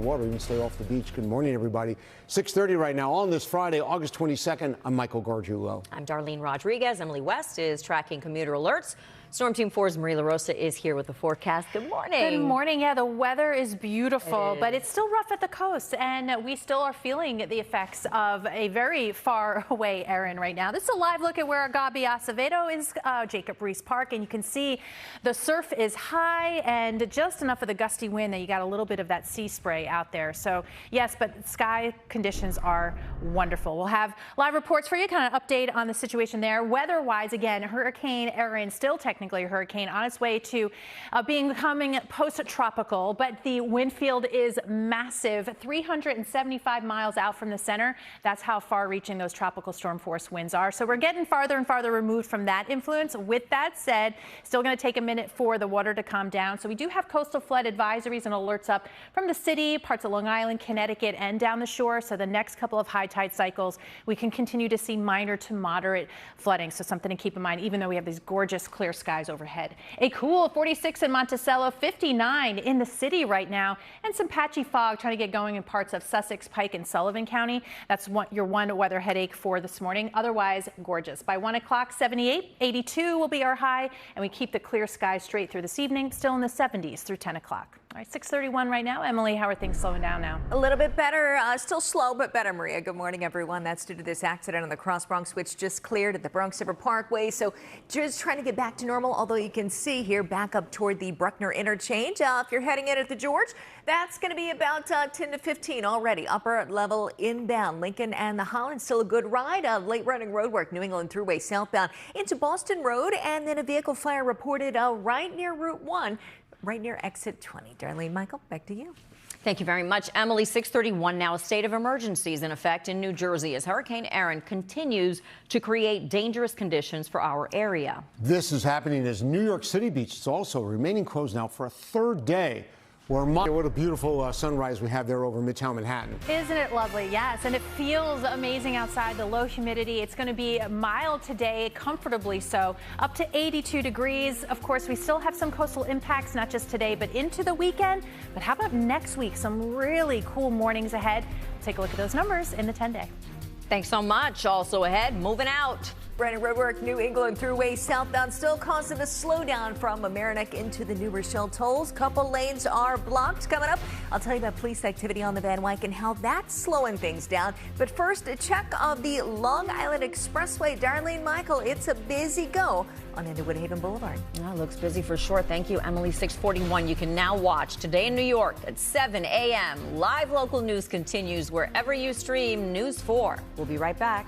Water, even stay off the beach. Good morning, everybody. 6:30 right now on this Friday, August 22nd. I'm Michael Gargiulo. I'm Darlene Rodriguez. Emily West is tracking commuter alerts. Storm Team 4's LaRosa is here with the forecast. Good morning. Good morning. Yeah, the weather is beautiful, but it's still rough at the coast, and we still are feeling the effects of a very far away Erin right now. This is a live look at where Agape Acevedo is, Jacob Reese Park, and you can see the surf is high and just enough of the gusty wind that you got a little bit of that sea spray out there. So yes, but sky conditions are wonderful. We'll have live reports for you, kind of update on the situation there. Weather-wise, again, Hurricane Erin still technically a hurricane on its way to becoming post-tropical, but the wind field is massive, 375 miles out from the center. That's how far-reaching those tropical storm force winds are. So we're getting farther and farther removed from that influence. With that said, still going to take a minute for the water to calm down. So we do have coastal flood advisories and alerts up from the city, parts of Long Island, Connecticut, and down the shore. So the next couple of high tide cycles, we can continue to see minor to moderate flooding. So something to keep in mind, even though we have these gorgeous clear skies overhead. A cool 46 in Monticello, 59 in the city right now, and some patchy fog trying to get going in parts of Sussex, Pike, and Sullivan County. That's your one weather headache for this morning. Otherwise, gorgeous. By 1 o'clock, 78, 82 will be our high, and we keep the clear skies straight through this evening, still in the 70s through 10 o'clock. All right, 6:31 right now. Emily, how are things slowing down now? A little bit better, still slow, but better, Maria. Good morning, everyone. That's due to this accident on the Cross Bronx, which just cleared at the Bronx River Parkway. So just trying to get back to normal, although you can see here back up toward the Bruckner interchange. If you're heading in at the George, that's going to be about 10 to 15 already. Upper level inbound. Lincoln and the Holland, still a good ride. Late running road work, New England Thruway southbound into Boston Road, and then a vehicle fire reported right near Route 1. Right near exit 20. Darlene, Michael, back to you. Thank you very much, Emily. 6:31 now. A state of emergency is in effect in New Jersey as Hurricane Erin continues to create dangerous conditions for our area. This is happening as New York City Beach is also remaining closed now for a third day. What a beautiful sunrise we have there over Midtown Manhattan. Isn't it lovely? Yes, and it feels amazing outside. The low humidity. It's going to be mild today, comfortably so, up to 82 degrees. Of course, we still have some coastal impacts, not just today, but into the weekend. But how about next week? Some really cool mornings ahead. Take a look at those numbers in the 10-day. Thanks so much. Also ahead, moving out. Running roadwork, New England Thruway southbound still causing a slowdown from Mamaroneck into the New Rochelle tolls. Couple lanes are blocked. Coming up, I'll tell you about police activity on the Van Wyck and how that's slowing things down. But first, a check of the Long Island Expressway. Darlene, Michael, it's a busy go on into Woodhaven Boulevard. Well, looks busy for sure. Thank you, Emily. 6:41. You can now watch Today in New York at 7 a.m. Live local news continues wherever you stream News 4. We'll be right back.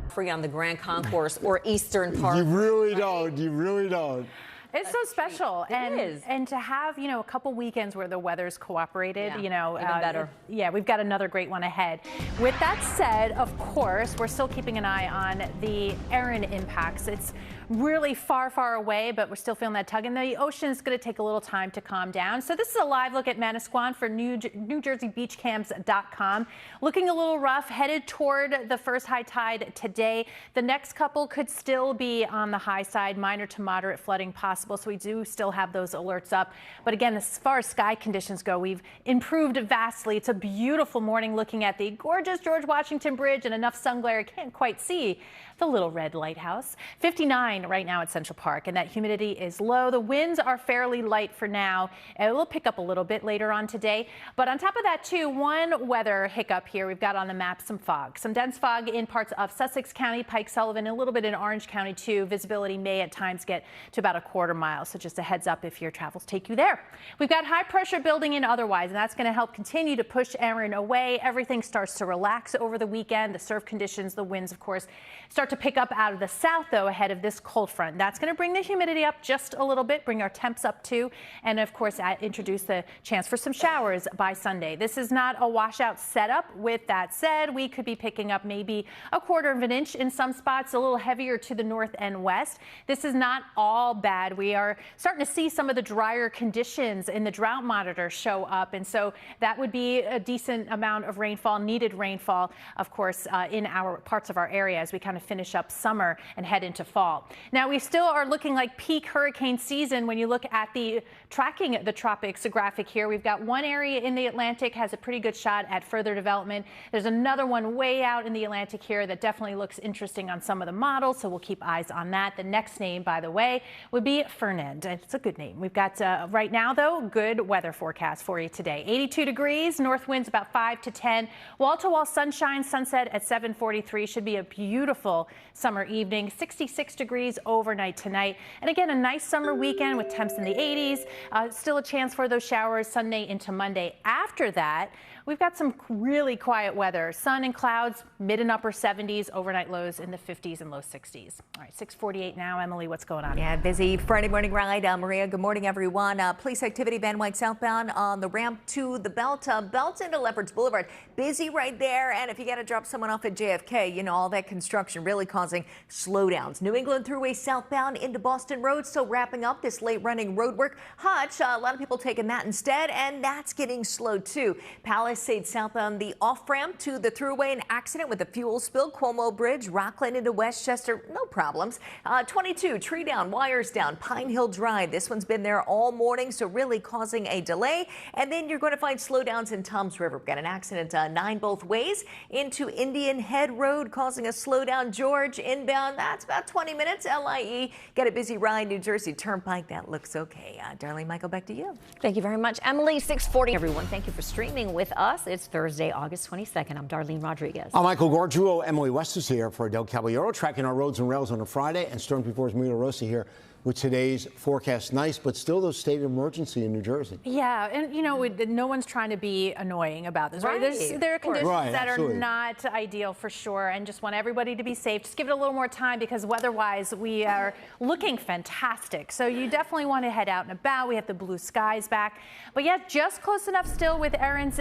Free on the Grand Concourse or Eastern Park. You really don't. You really don't. It's so special, and to have a couple weekends where the weather's cooperated, even better. We've got another great one ahead. With that said, of course, we're still keeping an eye on the Erin impacts. It's really far away, but we're still feeling that tug, and the ocean is going to take a little time to calm down. So this is a live look at Manasquan for NewJerseyBeachCamps.com. Looking a little rough, headed toward the first high tide today. The next couple could still be on the high side, minor to moderate flooding possible. So we do still have those alerts up. But again, as far as sky conditions go, we've improved vastly. It's a beautiful morning looking at the gorgeous George Washington Bridge and enough sun glare, can't quite see the little red lighthouse. 59 right now at Central Park, and that humidity is low. The winds are fairly light for now. It will pick up a little bit later on today. But on top of that, too, one weather hiccup here. We've got on the map some fog, some dense fog in parts of Sussex County, Pike, Sullivan, and a little bit in Orange County, too. Visibility may at times get to about a quarter mile. So just a heads up if your travels take you there. We've got high pressure building in otherwise, and that's going to help continue to push Erin away. Everything starts to relax over the weekend. The surf conditions, the winds, of course, start to pick up out of the south, though, ahead of this cold front. That's going to bring the humidity up just a little bit, bring our temps up too, and of course introduce the chance for some showers by Sunday. This is not a washout setup. With that said, we could be picking up maybe a quarter of an inch in some spots, a little heavier to the north and west. This is not all bad. We are starting to see some of the drier conditions in the drought monitor show up, and so that would be a decent amount of rainfall, needed rainfall, of course, in our parts of our area as we kind of finish finish up summer and head into fall. Now, we still are looking like peak hurricane season when you look at the tracking the tropics graphic here. We've got one area in the Atlantic has a pretty good shot at further development. There's another one way out in the Atlantic here that definitely looks interesting on some of the models, so we'll keep eyes on that. The next name, by the way, would be Fernand. It's a good name. We've got right now, though, good weather forecast for you today. 82 degrees, north winds about 5 to 10. Wall-to-wall sunshine, sunset at 7:43. Should be a beautiful summer evening. 66 degrees overnight tonight. And again, a nice summer weekend with temps in the 80s. Still a chance for those showers Sunday into Monday. After that, we've got some really quiet weather. Sun and clouds, mid and upper 70s, overnight lows in the 50s and low 60s. All right, 6:48 now. Emily, what's going on? Yeah, busy Friday morning ride. Maria, good morning, everyone. Police activity, Van Wyck southbound on the ramp to the Belt. Belt's into Lefferts Boulevard. Busy right there. And if you got to drop someone off at JFK, you know, all that construction really causing slowdowns. New England Thruway southbound into Boston Road. Still wrapping up this late running road work. Hutch, a lot of people taking that instead, and that's getting slow too. Palisades southbound the off ramp to the Thruway, an accident with a fuel spill. Cuomo Bridge, Rockland into Westchester, no problems. 22, tree down, wires down, Pine Hill Drive. This one's been there all morning, so really causing a delay. And then you're going to find slowdowns in Toms River. We've got an accident 9 both ways into Indian Head Road, causing a slowdown. George inbound, that's about 20 minutes. LIE, got a busy ride. New Jersey Turnpike, that looks okay. Darlene, Michael, back to you. Thank you very much, Emily. 6:40, everyone. Thank you for streaming with us. It's Thursday, August 22nd. I'm Darlene Rodriguez. I'm Michael Gargiulo. Emily West is here for Adele Caballero, tracking our roads and rails on a Friday, and Storm Reporter's LaRosa here with today's forecast. Nice, but still the state of emergency in New Jersey. Yeah, and you know, no one's trying to be annoying about this, right? There are conditions that absolutely are not ideal for sure, and just want everybody to be safe. Just give it a little more time because weather-wise, we are looking fantastic. So you definitely want to head out and about. We have the blue skies back. But yeah, just close enough still with Erin's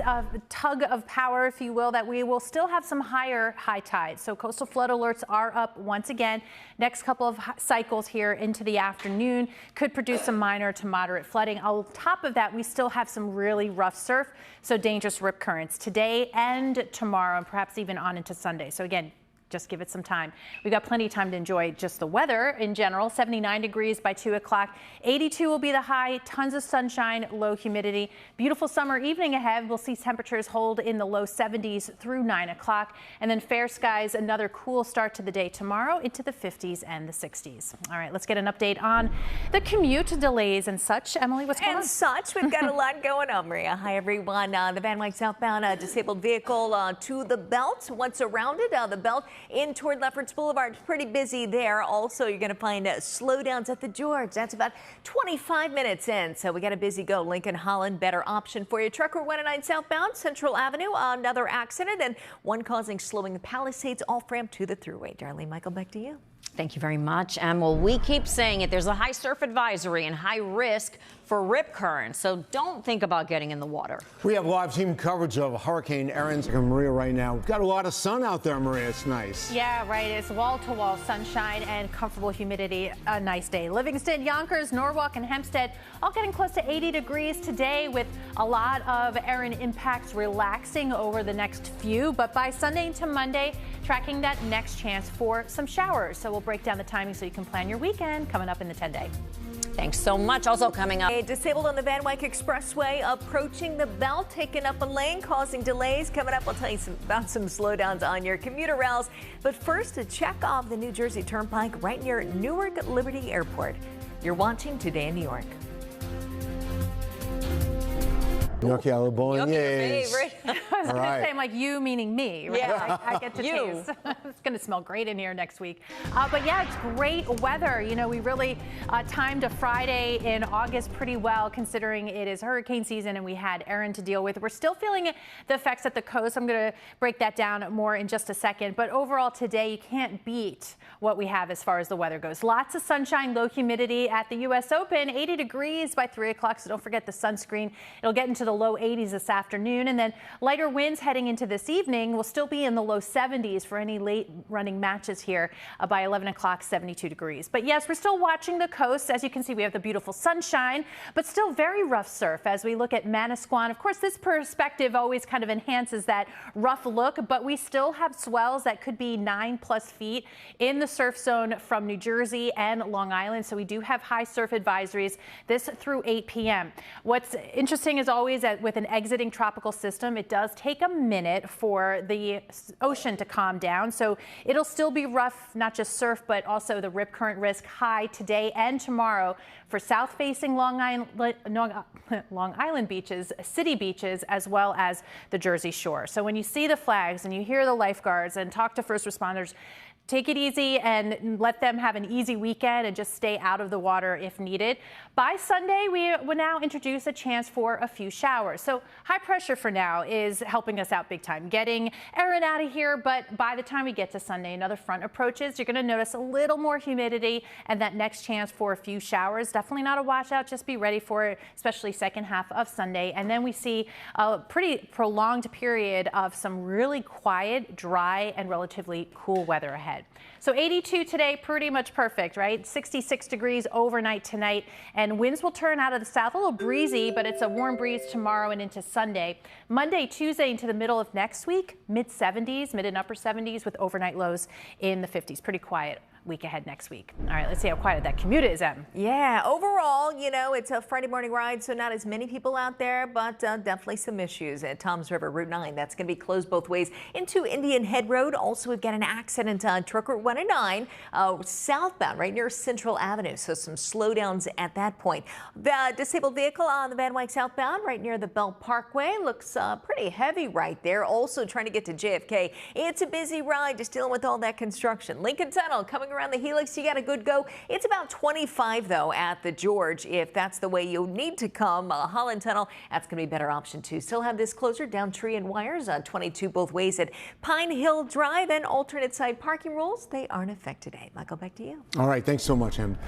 tug of power, if you will, that we will still have some higher high tides. So coastal flood alerts are up once again. Next couple of cycles here into the afternoon could produce some minor to moderate flooding. On top of that, we still have some really rough surf, so dangerous rip currents today and tomorrow, and perhaps even on into Sunday. So again, just give it some time. We've got plenty of time to enjoy just the weather in general. 79 degrees by 2 o'clock. 82 will be the high. Tons of sunshine, low humidity. Beautiful summer evening ahead. We'll see temperatures hold in the low 70s through 9 o'clock. And then fair skies, another cool start to the day tomorrow into the 50s and the 60s. All right, let's get an update on the commute delays and such. Emily, what's going on? We've got a lot going on, Maria. Hi, everyone. The Van Wyck southbound disabled vehicle to the Belt. Once around it, the Belt in toward Lefferts Boulevard. Pretty busy there. Also, you're going to find slowdowns at the George. That's about 25 minutes in. So we got a busy go. Lincoln Holland, better option for you. Trucker 109 southbound, Central Avenue. Another accident and one causing slowing the Palisades off ramp to the Thruway. Darlene, Michael, back to you. Thank you very much, Em. Well, we keep saying it. There's a high surf advisory and high risk for rip currents, so don't think about getting in the water. We have live team coverage of Hurricane Erin's and Maria right now. We've got a lot of sun out there, Maria. It's nice. Yeah, right. It's wall-to-wall sunshine and comfortable humidity. A nice day. Livingston, Yonkers, Norwalk, and Hempstead all getting close to 80 degrees today with a lot of Erin impacts relaxing over the next few. But by Sunday into Monday, tracking that next chance for some showers. So we'll break down the timing so you can plan your weekend coming up in the 10-day. Thanks so much. Also coming up. Disabled on the Van Wyck Expressway approaching the Belt, taking up a lane, causing delays. Coming up, we'll tell you about some slowdowns on your commuter rails. But first, to check off the New Jersey Turnpike right near Newark Liberty Airport. You're watching Today in New York. Gnocchi alla bolognese. Your favorite. I was going to say, I'm like, you meaning me, right? Yeah. I get to taste. It's going to smell great in here next week. But yeah, it's great weather. You know, we really timed a Friday in August pretty well, considering it is hurricane season and we had Erin to deal with. We're still feeling the effects at the coast. I'm going to break that down more in just a second. But overall today, you can't beat what we have as far as the weather goes. Lots of sunshine, low humidity at the U.S. Open, 80 degrees by 3 o'clock. So don't forget the sunscreen. It'll get into the low 80s this afternoon, and then lighter winds heading into this evening will still be in the low 70s for any late running matches here by 11 o'clock, 72 degrees. But yes, we're still watching the coast. As you can see, we have the beautiful sunshine, but still very rough surf as we look at Manasquan. Of course, this perspective always kind of enhances that rough look, but we still have swells that could be 9+ feet in the surf zone from New Jersey and Long Island. So we do have high surf advisories this through 8 p.m. What's interesting is always that with an exiting tropical system, it does take a minute for the ocean to calm down. So it'll still be rough, not just surf, but also the rip current risk high today and tomorrow for south-facing Long Island beaches, city beaches, as well as the Jersey Shore. So when you see the flags and you hear the lifeguards and talk to first responders, take it easy and let them have an easy weekend and just stay out of the water if needed. By Sunday, we will now introduce a chance for a few showers. So high pressure for now is helping us out big time, getting Erin out of here. But by the time we get to Sunday, another front approaches, you're going to notice a little more humidity and that next chance for a few showers. Definitely not a washout. Just be ready for it, especially second half of Sunday. And then we see a pretty prolonged period of some really quiet, dry, and relatively cool weather ahead. So 82 today, pretty much perfect, right? 66 degrees overnight tonight, and winds will turn out of the south, a little breezy, but it's a warm breeze tomorrow and into Sunday. Monday, Tuesday into the middle of next week, mid-70s, mid and upper 70s with overnight lows in the 50s. Pretty quiet week ahead next week. All right, let's see how quiet that commute is, Em. Yeah, overall, you know, it's a Friday morning ride, so not as many people out there, but definitely some issues at Toms River, Route 9. That's going to be closed both ways into Indian Head Road. Also, we've got an accident on Truck Route 109 southbound right near Central Avenue, so some slowdowns at that point. The disabled vehicle on the Van Wyck southbound right near the Bell Parkway looks pretty heavy right there. Also trying to get to JFK. It's a busy ride, just dealing with all that construction. Lincoln Tunnel coming around the Helix, you got a good go. It's about 25 though at the George if that's the way you need to come. Holland Tunnel, that's going to be a better option too. Still have this closer down Tree and Wires on 22 both ways at Pine Hill Drive, and alternate side parking rules, they aren't affected today. Michael, back to you. All right, thanks so much, Em.